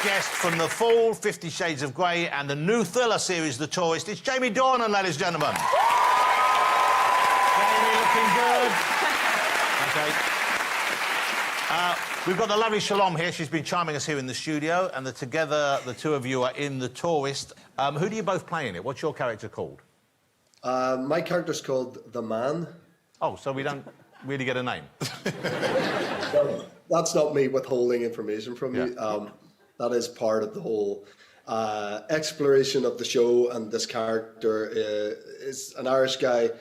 guest from the full 50 Shades of Grey and the new thriller series, The Tourist. It's Jamie Dornan, ladies and gentlemen. Jamie, looking good. OK. We've got the lovely Shalom here. She's been charming us here in the studio, and together the two of you are in The Tourist. Who do you both play in it? What's your character called? My character's called The Man. Oh, so we don't really get a name? Well, that's not me withholding information from you. That is part of the whole exploration of the show, and this character is an Irish guy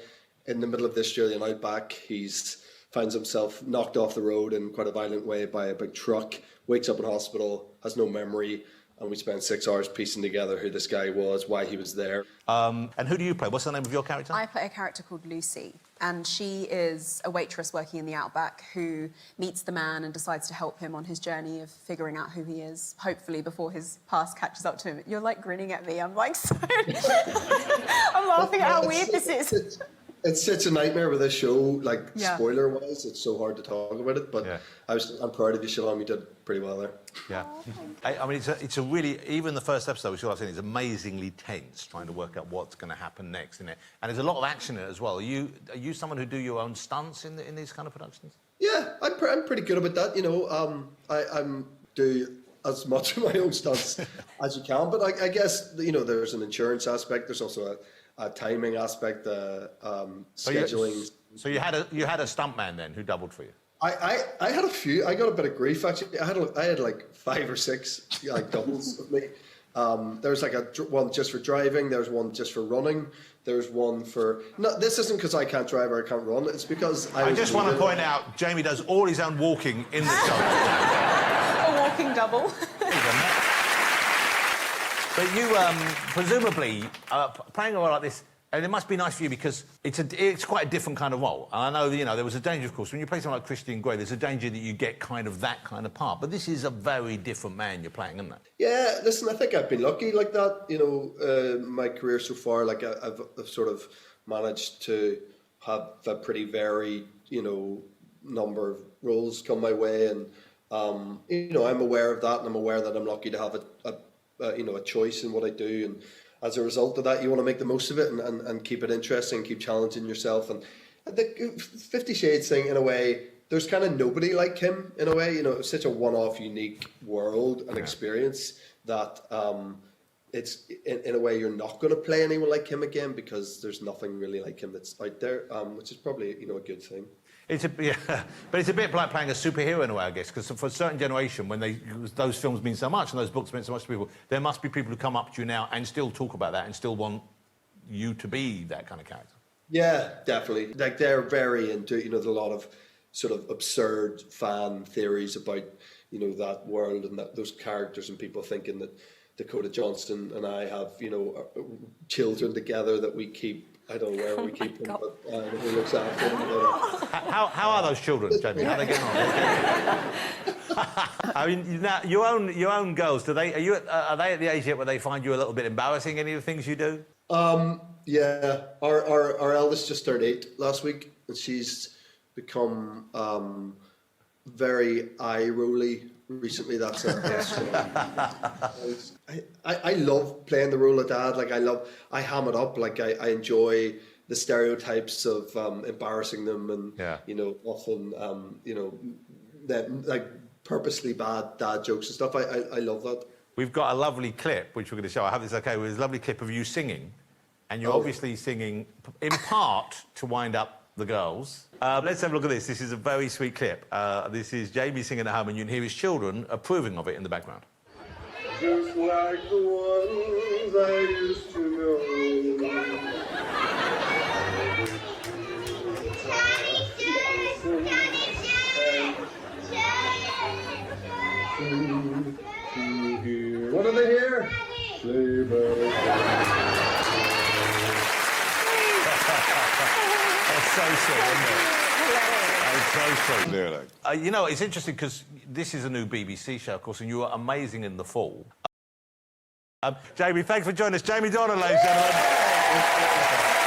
in the middle of the Australian outback. He's finds himself knocked off the road in quite a violent way by a big truck, wakes up in hospital, has no memory, and we spend 6 hours piecing together who this guy was, why he was there. And who do you play? What's the name of your character? I play a character called Lucy, and she is a waitress working in the outback who meets the man and decides to help him on his journey of figuring out who he is, hopefully before his past catches up to him. You're, like, grinning at me. I'm, like, so... I'm laughing at how weird this is. It's such a nightmare with this show, like, spoiler-wise. It's so hard to talk about it, but I'm proud of you, Shalom. You did pretty well there. Yeah. I mean, it's a really... Even the first episode, which I've seen, is amazingly tense, trying to work out what's going to happen next in it. And there's a lot of action in it as well. Are you someone who do your own stunts in these kind of productions? Yeah, I'm pretty good about that, you know. I do as much of my own stunts as you can, but I guess, you know, there's an insurance aspect. There's also a timing aspect, scheduling. So you had a stuntman then who doubled for you? I had a few. I got a bit of grief actually. I had like 5 or 6 like doubles of me. There was like one just for driving. There's one just for running. There's one for... No, this isn't because I can't drive or I can't run. It's because I just want to point out, Jamie does all his own walking in the show. A walking double. But you, presumably, playing a role like this, and it must be nice for you because it's quite a different kind of role. And I know, you know, there was a danger, of course, when you play someone like Christian Grey, there's a danger that you get kind of that kind of part. But this is a very different man you're playing, isn't it? Yeah, listen, I think I've been lucky like that, you know, my career so far. Like, I've sort of managed to have a pretty varied, you know, number of roles come my way. And, you know, I'm aware of that, and I'm aware that I'm lucky to have you know, a choice in what I do, and as a result of that, you want to make the most of it and keep it interesting, keep challenging yourself. And the 50 Shades thing, in a way, there's kind of nobody like him, in a way. You know, it's such a one-off, unique world and experience that it's, in a way, you're not going to play anyone like him again because there's nothing really like him that's out there, which is probably, you know, a good thing. But it's a bit like playing a superhero in a way, I guess, because for a certain generation, when those films mean so much and those books mean so much to people, there must be people who come up to you now and still talk about that and still want you to be that kind of character. Yeah, definitely. Like, they're very into, you know, there's a lot of sort of absurd fan theories about, you know, that world and those characters, and people thinking that Dakota Johnson and I have, you know, children together that we keep. I don't know where we keep them, but who looks after them. How are those children, Jamie? How are they getting on? I mean, now, your own girls, are they at the age yet where they find you a little bit embarrassing, any of the things you do? Yeah, our eldest just turned 8 last week, and she's become very eye-rolly recently. That's I love playing the role of dad. Like, I ham it up. Like, I enjoy the stereotypes of embarrassing them, and you know, often you know, that, like, purposely bad dad jokes and stuff. I love that. We've got a lovely clip which we're going to show. I hope it's okay. With a lovely clip of you singing, and you're obviously singing in part to wind up the girls. Let's have a look at this. This is a very sweet clip. This is Jamie singing at home, and you can hear his children approving of it in the background. Just like the ones I used to know. What are they here? Sleigh bells. So sweet, isn't it? It's so sweet. They're like... You know, it's interesting because this is a new BBC show, of course, and you were amazing in the fall. Jamie, thanks for joining us. Jamie Dornan, ladies and gentlemen.